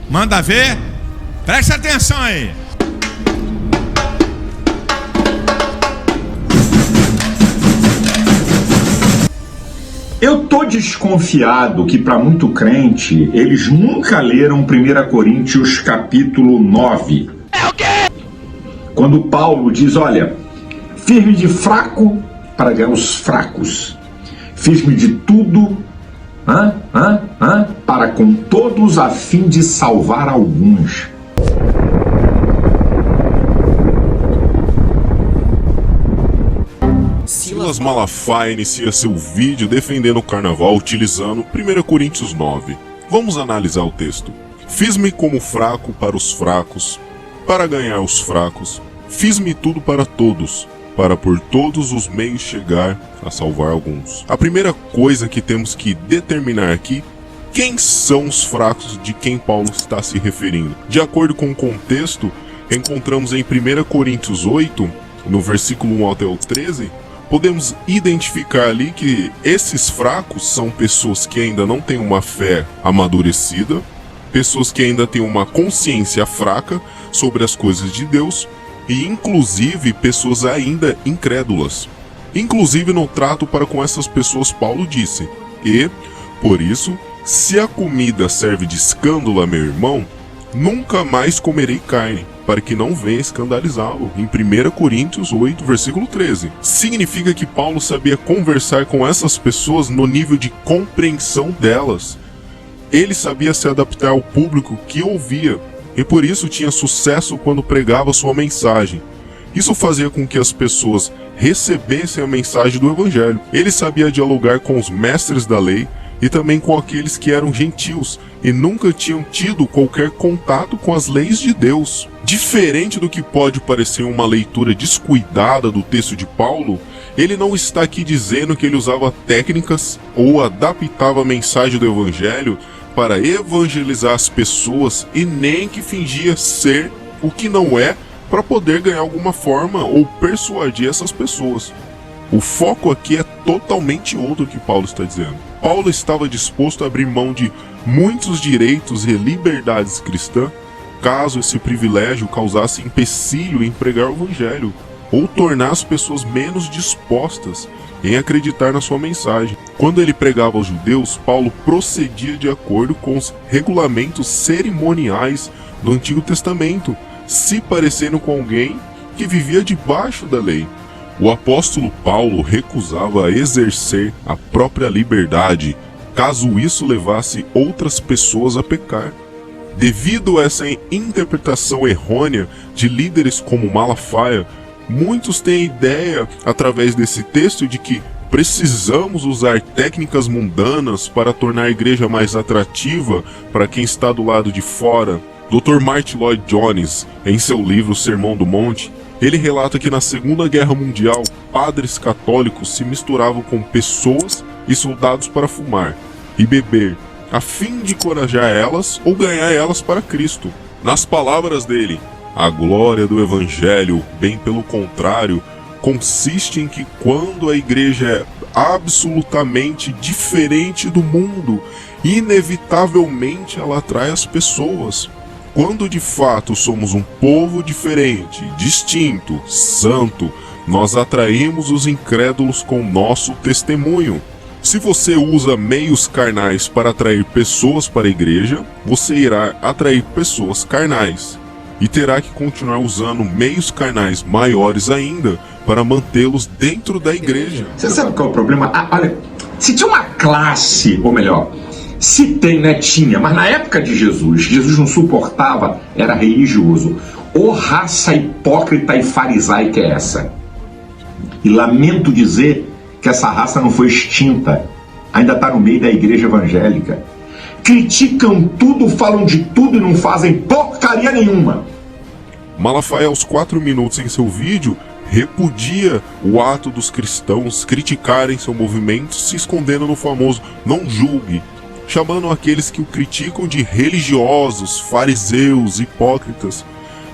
Manda ver. Presta atenção aí. Eu tô desconfiado que para muito crente, eles nunca leram 1 Coríntios capítulo 9. É o quê? Quando Paulo diz, olha, fiz-me de fraco para ganhar os fracos. Fiz-me de tudo para com todos a fim de salvar alguns. Silas Malafaia inicia seu vídeo defendendo o carnaval utilizando 1 Coríntios 9. Vamos analisar o texto. Fiz-me como fraco para os fracos, para ganhar os fracos. Fiz-me tudo para todos, para por todos os meios chegar a salvar alguns. A primeira coisa que temos que determinar aqui, quem são os fracos de quem Paulo está se referindo. De acordo com o contexto, encontramos em 1 Coríntios 8, no versículo 1 até o 13, podemos identificar ali que esses fracos são pessoas que ainda não têm uma fé amadurecida, pessoas que ainda têm uma consciência fraca sobre as coisas de Deus e inclusive pessoas ainda incrédulas. Inclusive no trato para com essas pessoas Paulo disse, e, por isso, se a comida serve de escândalo a meu irmão, nunca mais comerei carne, para que não venha escandalizá-lo. Em 1 Coríntios 8, versículo 13. Significa que Paulo sabia conversar com essas pessoas no nível de compreensão delas. Ele sabia se adaptar ao público que ouvia, e por isso tinha sucesso quando pregava sua mensagem. Isso fazia com que as pessoas recebessem a mensagem do Evangelho. Ele sabia dialogar com os mestres da lei, e também com aqueles que eram gentios e nunca tinham tido qualquer contato com as leis de Deus. Diferente do que pode parecer uma leitura descuidada do texto de Paulo, ele não está aqui dizendo que ele usava técnicas ou adaptava a mensagem do Evangelho para evangelizar as pessoas e nem que fingia ser o que não é para poder ganhar alguma forma ou persuadir essas pessoas. O foco aqui é totalmente outro que Paulo está dizendo. Paulo estava disposto a abrir mão de muitos direitos e liberdades cristãs, caso esse privilégio causasse empecilho em pregar o Evangelho, ou tornar as pessoas menos dispostas em acreditar na sua mensagem. Quando ele pregava aos judeus, Paulo procedia de acordo com os regulamentos cerimoniais do Antigo Testamento, se parecendo com alguém que vivia debaixo da lei. O apóstolo Paulo recusava exercer a própria liberdade, caso isso levasse outras pessoas a pecar. Devido a essa interpretação errônea de líderes como Malafaia, muitos têm a ideia, através desse texto, de que precisamos usar técnicas mundanas para tornar a igreja mais atrativa para quem está do lado de fora. Dr. Martyn Lloyd-Jones, em seu livro Sermão do Monte, ele relata que na Segunda Guerra Mundial, padres católicos se misturavam com pessoas e soldados para fumar e beber, a fim de encorajar elas ou ganhar elas para Cristo. Nas palavras dele, a glória do Evangelho, bem pelo contrário, consiste em que quando a igreja é absolutamente diferente do mundo, inevitavelmente ela atrai as pessoas. Quando de fato somos um povo diferente, distinto, santo, nós atraímos os incrédulos com nosso testemunho. Se você usa meios carnais para atrair pessoas para a igreja, você irá atrair pessoas carnais. E terá que continuar usando meios carnais maiores ainda para mantê-los dentro da igreja. Você sabe qual é o problema? Olha, se tinha uma classe, ou melhor, se tem, né? Tinha, mas na época de Jesus não suportava, era religioso. Ô raça hipócrita e farisaica é essa? E lamento dizer que essa raça não foi extinta, ainda está no meio da igreja evangélica. Criticam tudo, falam de tudo e não fazem porcaria nenhuma. Malafaia, aos 4 minutos em seu vídeo, repudia o ato dos cristãos criticarem seu movimento, se escondendo no famoso "não julgue", chamando aqueles que o criticam de religiosos, fariseus, hipócritas.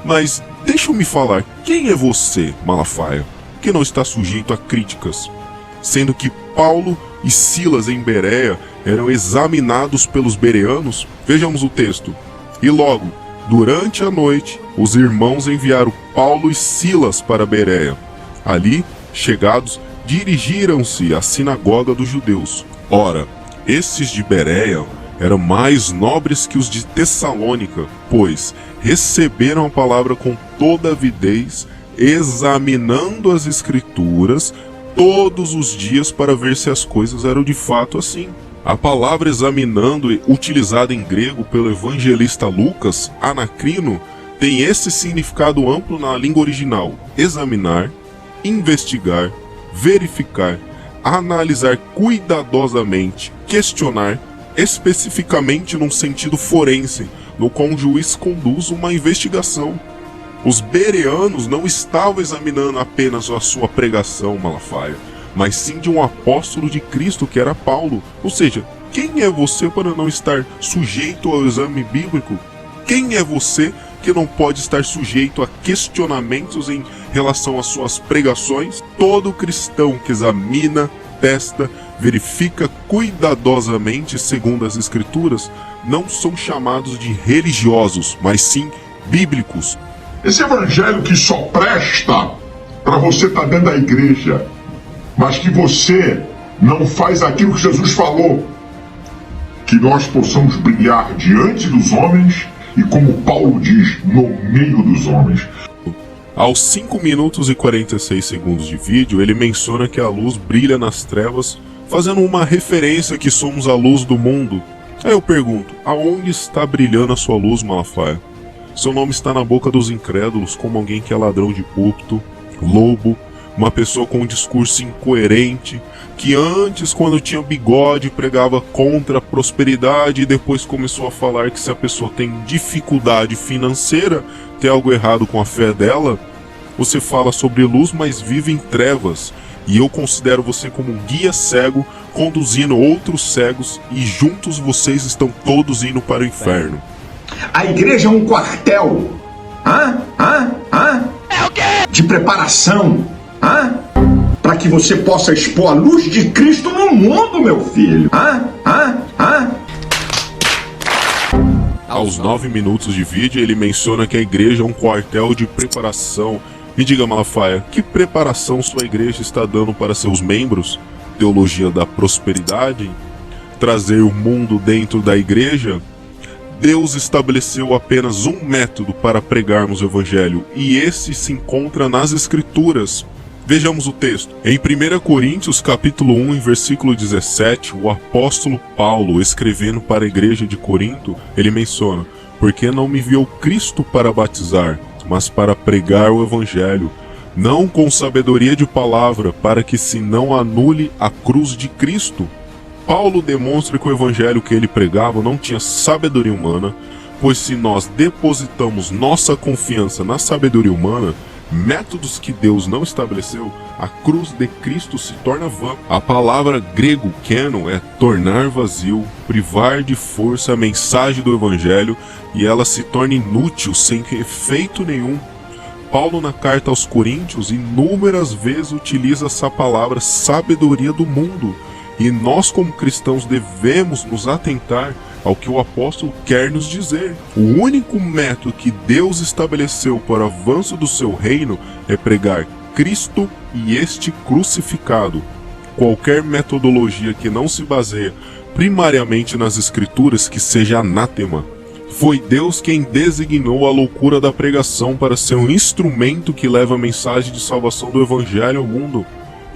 Mas deixa-me falar, quem é você, Malafaia, que não está sujeito a críticas? Sendo que Paulo e Silas em Bereia eram examinados pelos bereanos? Vejamos o texto. E logo, durante a noite, os irmãos enviaram Paulo e Silas para Bereia. Ali, chegados, dirigiram-se à sinagoga dos judeus. Ora, esses de Bereia eram mais nobres que os de Tessalônica, pois receberam a palavra com toda avidez, examinando as escrituras todos os dias para ver se as coisas eram de fato assim. A palavra examinando, utilizada em grego pelo evangelista Lucas, anacrino, tem esse significado amplo na língua original: examinar, investigar, verificar, analisar cuidadosamente, questionar, especificamente num sentido forense, no qual um juiz conduz uma investigação. Os bereanos não estavam examinando apenas a sua pregação, Malafaia, mas sim de um apóstolo de Cristo que era Paulo. Ou seja, quem é você para não estar sujeito ao exame bíblico? Quem é você que não pode estar sujeito a questionamentos em relação às suas pregações? Todo cristão que examina, testa, verifica cuidadosamente segundo as escrituras, não são chamados de religiosos, mas sim bíblicos. Esse evangelho que só presta para você estar dentro da igreja, mas que você não faz aquilo que Jesus falou, que nós possamos brilhar diante dos homens e, como Paulo diz, no meio dos homens. Aos 5 minutos e 46 segundos de vídeo, ele menciona que a luz brilha nas trevas, fazendo uma referência que somos a luz do mundo. Aí eu pergunto, aonde está brilhando a sua luz, Malafaia? Seu nome está na boca dos incrédulos como alguém que é ladrão de púlpito, lobo, uma pessoa com um discurso incoerente, que antes, quando tinha bigode, pregava contra a prosperidade e depois começou a falar que se a pessoa tem dificuldade financeira, tem algo errado com a fé dela. Você fala sobre luz, mas vive em trevas. E eu considero você como um guia cego, conduzindo outros cegos, e juntos vocês estão todos indo para o inferno. A igreja é um quartel de preparação para que você possa expor a luz de Cristo no mundo, meu filho. Aos 9 minutos de vídeo, ele menciona que a igreja é um quartel de preparação. Me diga, Malafaia, que preparação sua igreja está dando para seus membros? Teologia da prosperidade? Trazer o mundo dentro da igreja? Deus estabeleceu apenas um método para pregarmos o evangelho, e esse se encontra nas escrituras. Vejamos o texto. Em 1 Coríntios capítulo 1, em versículo 17, o apóstolo Paulo, escrevendo para a igreja de Corinto, ele menciona: porque não me enviou Cristo para batizar, mas para pregar o evangelho, não com sabedoria de palavra, para que se não anule a cruz de Cristo. Paulo demonstra que o evangelho que ele pregava não tinha sabedoria humana, pois se nós depositamos nossa confiança na sabedoria humana, métodos que Deus não estabeleceu, a cruz de Cristo se torna vã. A palavra grego keno é tornar vazio, privar de força a mensagem do evangelho, e ela se torna inútil, sem efeito nenhum. Paulo, na carta aos Coríntios, inúmeras vezes utiliza essa palavra sabedoria do mundo, e nós como cristãos devemos nos atentar ao que o apóstolo quer nos dizer. O único método que Deus estabeleceu para o avanço do seu reino é pregar Cristo e este crucificado. Qualquer metodologia que não se baseie primariamente nas escrituras, que seja anátema. Foi Deus quem designou a loucura da pregação para ser um instrumento que leva a mensagem de salvação do evangelho ao mundo.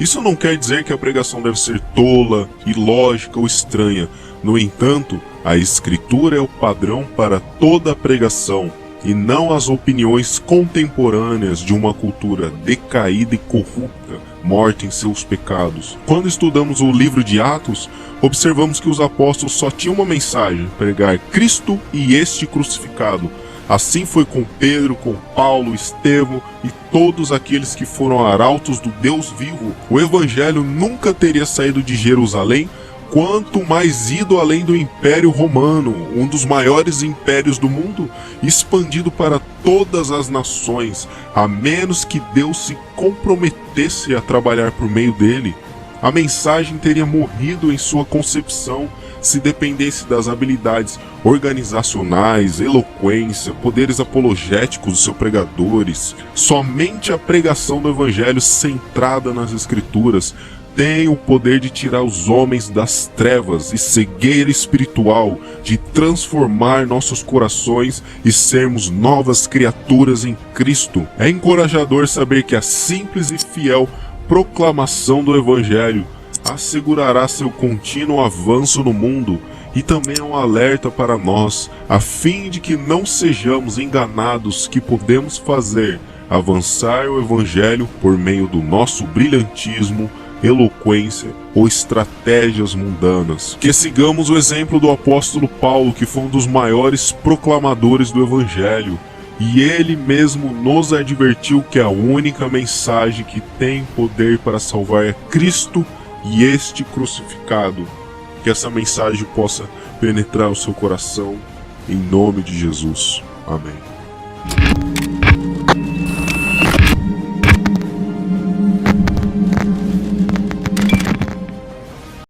Isso não quer dizer que a pregação deve ser tola, ilógica ou estranha. No entanto, a Escritura é o padrão para toda a pregação, e não as opiniões contemporâneas de uma cultura decaída e corrupta, morta em seus pecados. Quando estudamos o livro de Atos, observamos que os apóstolos só tinham uma mensagem: pregar Cristo e este crucificado. Assim foi com Pedro, com Paulo, Estevão e todos aqueles que foram arautos do Deus vivo. O evangelho nunca teria saído de Jerusalém, quanto mais ido além do Império Romano, um dos maiores impérios do mundo, expandido para todas as nações, a menos que Deus se comprometesse a trabalhar por meio dele. A mensagem teria morrido em sua concepção, se dependesse das habilidades organizacionais, eloquência, poderes apologéticos dos seus pregadores. Somente a pregação do Evangelho centrada nas Escrituras tem o poder de tirar os homens das trevas e cegueira espiritual, de transformar nossos corações e sermos novas criaturas em Cristo. É encorajador saber que a simples e fiel proclamação do Evangelho assegurará seu contínuo avanço no mundo, e também é um alerta para nós, a fim de que não sejamos enganados que podemos fazer avançar o Evangelho por meio do nosso brilhantismo, eloquência ou estratégias mundanas. Que sigamos o exemplo do apóstolo Paulo, que foi um dos maiores proclamadores do Evangelho, e ele mesmo nos advertiu que a única mensagem que tem poder para salvar é Cristo e este crucificado. Que essa mensagem possa penetrar o seu coração, em nome de Jesus. Amém.